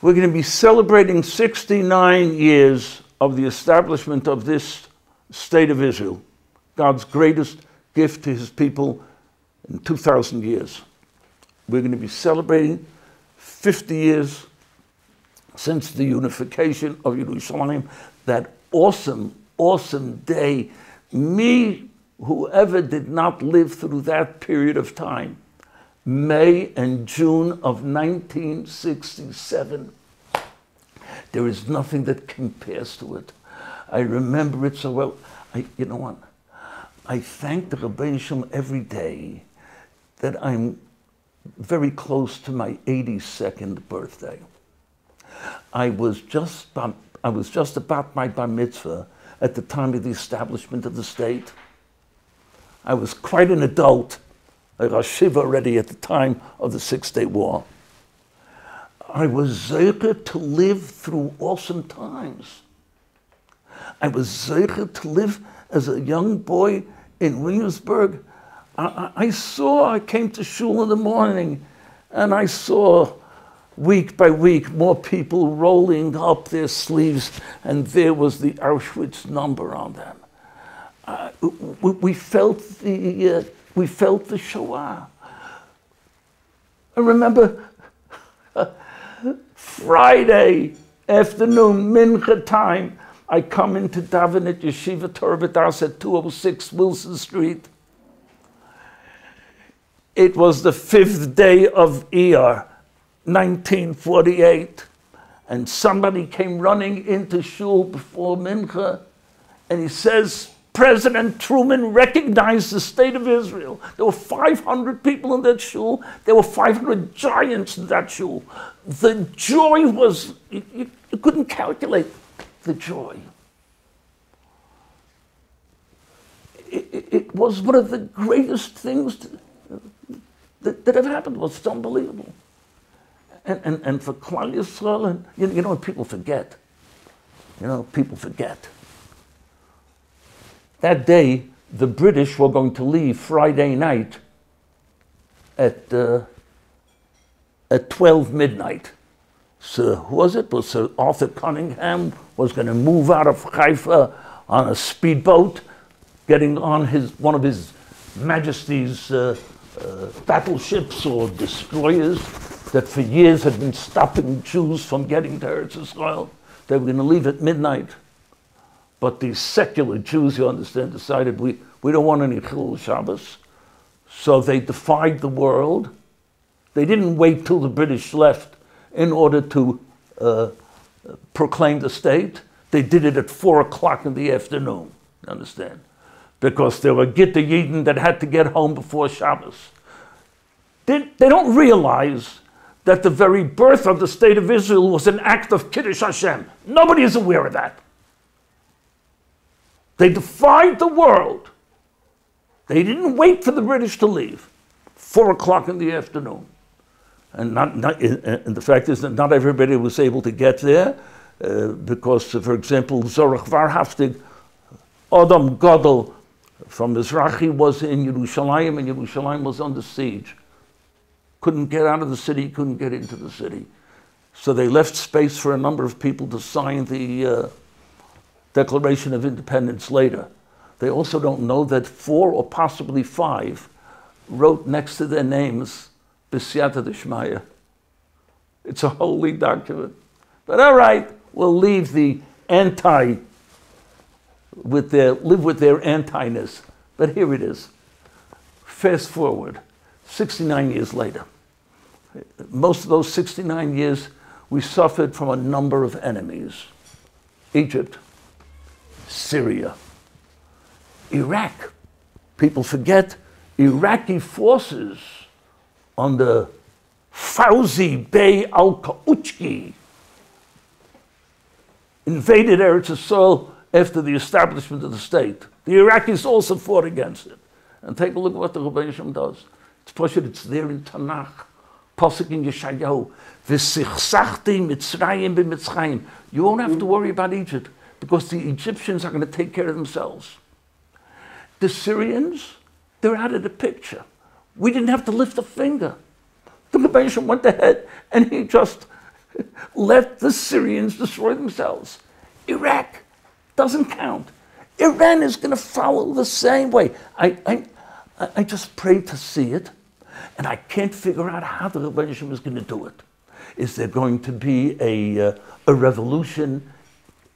We're going to be celebrating 69 years of the establishment of this state of Israel, God's greatest gift to his people in 2,000 years. We're going to be celebrating 50 years since the unification of Yerushalayim, that awesome, awesome day. Me, whoever did not live through that period of time, May and June of 1967, there is nothing that compares to it. I remember it so well. You know what? I thank the Rabbi every day that I'm very close to my 82nd birthday. I was just about my bar mitzvah at the time of the establishment of the state. I was quite an adult, a Rosh Yeshiva already at the time of the Six-Day War. I was zeicher to live through awesome times. I was zeicher to live as a young boy in Williamsburg. I came to shul in the morning, and I saw week by week more people rolling up their sleeves, and there was the Auschwitz number on them. We felt the Shoah. I remember Friday afternoon, mincha time, I come into daven at Yeshiva Torah B'das at 206 Wilson Street. It was the 5th day of Iyar, 1948, and somebody came running into shul before mincha, and he says, President Truman recognized the state of Israel. There were 500 people in that shul. There were 500 giants in that shul. The joy was, you couldn't calculate the joy. It was one of the greatest things that have happened. It was unbelievable. And for Klal Yisrael, and you know, people forget. You know, people forget. That day, the British were going to leave Friday night at 12 midnight. So who was it? Was Sir Arthur Cunningham was going to move out of Haifa on a speedboat, getting on one of his Majesty's battleships or destroyers that for years had been stopping Jews from getting to Eretz Israel. They were going to leave at midnight. But the secular Jews, you understand, decided we don't want any Chilul Shabbos. So they defied the world. They didn't wait till the British left in order to proclaim the state. They did it at 4 o'clock in the afternoon, you understand? Because there were Gitta Yidden that had to get home before Shabbos. They don't realize that the very birth of the state of Israel was an act of Kiddush Hashem. Nobody is aware of that. They defied the world. They didn't wait for the British to leave. 4 o'clock in the afternoon. And the fact is that not everybody was able to get there because, for example, Zorach Varhaftig, Adam Gadol from Mizrahi was in Yerushalayim, and Yerushalayim was under siege. Couldn't get out of the city, couldn't get into the city. So they left space for a number of people to sign the Declaration of Independence later. They also don't know that 4 or possibly 5 wrote next to their names, B'siyata D'Shmaya. It's a holy document. But all right, we'll leave the live with their anti-ness. But here it is. Fast forward, 69 years later. Most of those 69 years, we suffered from a number of enemies. Egypt, Syria, Iraq. People forget Iraqi forces under Fawzi Bey al-Kauchki invaded Eretz Yisrael after the establishment of the state. The Iraqis also fought against it. And take a look at what the Rabbi does. It's there in Tanakh. Pasuk in Yeshayahu. V'sichsachti Mitzrayim b'Mitzrayim. You won't have to worry about Egypt because the Egyptians are going to take care of themselves. The Syrians, they're out of the picture. We didn't have to lift a finger. The Rabbi went ahead and he just Let the Syrians destroy themselves. Iraq doesn't count. Iran is going to follow the same way. I just pray to see it, and I can't figure out how the revolution is going to do it. Is there going to be a revolution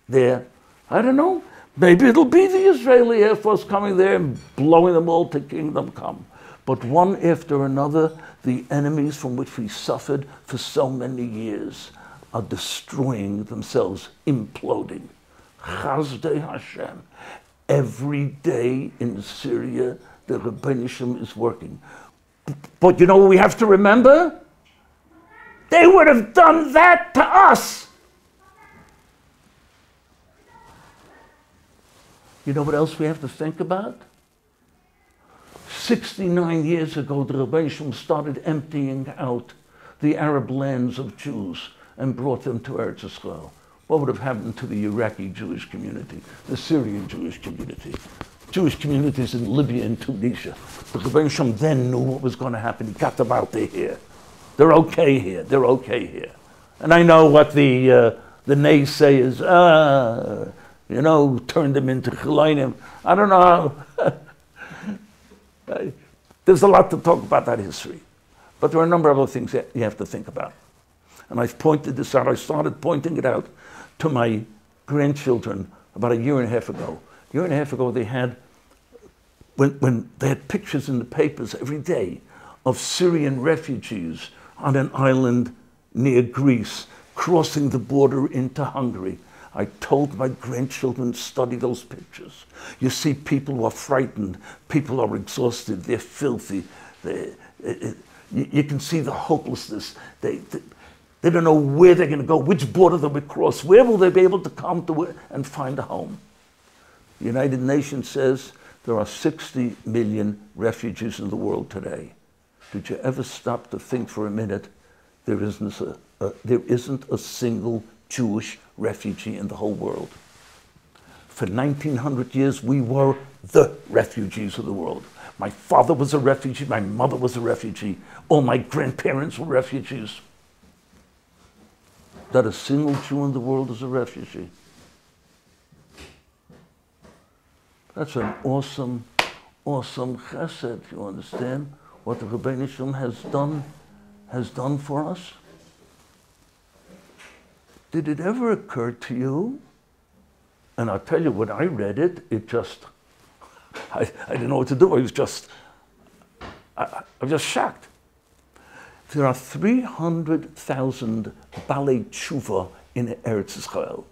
there? I don't know. Maybe it'll be the Israeli Air Force coming there and blowing them all to kingdom come. But one after another, the enemies from which we suffered for so many years are destroying themselves, imploding. Chazdei Hashem. Every day in Syria, the Rabbi is working. But you know what we have to remember? They would have done that to us. You know what else we have to think about? 69 years ago, the Rabbi started emptying out the Arab lands of Jews and brought them to Eretz Yisrael. What would have happened to the Iraqi Jewish community, the Syrian Jewish community, Jewish communities in Libya and Tunisia? The Rabbi then knew what was going to happen. He got them out there here. They're okay here. They're okay here. And I know what the naysayers, turned them into Chilayim. I don't know how. There's a lot to talk about that history. But there are a number of other things that you have to think about. And I've pointed this out. I started pointing it out to my grandchildren about a year and a half ago. A year and a half ago, they had, when they had pictures in the papers every day of Syrian refugees on an island near Greece, crossing the border into Hungary. I told my grandchildren, study those pictures. You see people who are frightened, people are exhausted, they're filthy. You can see the hopelessness. They don't know where they're going to go, which border they will cross, where will they be able to come to it and find a home. The United Nations says there are 60 million refugees in the world today. Did you ever stop to think for a minute there isn't a single Jewish refugee in the whole world? For 1900 years, we were the refugees of the world. My father was a refugee, my mother was a refugee, all my grandparents were refugees. That a single Jew in the world is a refugee. That's an awesome, awesome chesed, you understand? What the Rabbi Nishim has done for us. Did it ever occur to you? And I'll tell you, when I read it, I didn't know what to do. I was just shocked. There are 300,000 Balei Tshuva in Eretz Yisrael.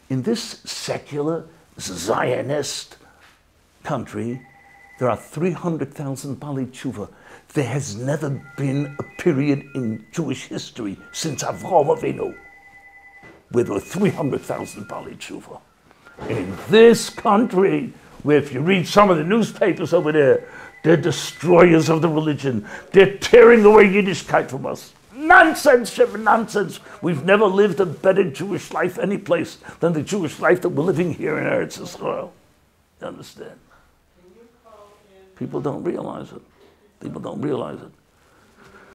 In this secular Zionist country, there are 300,000 Balei Tshuva. There has never been a period in Jewish history since Avraham Avinu where there were 300,000 Balei Tshuva. In this country, where if you read some of the newspapers over there, they're destroyers of the religion. They're tearing away Yiddishkeit from us. Nonsense, Shem, nonsense. We've never lived a better Jewish life any place than the Jewish life that we're living here in Eretz Yisrael. You understand? People don't realize it. People don't realize it.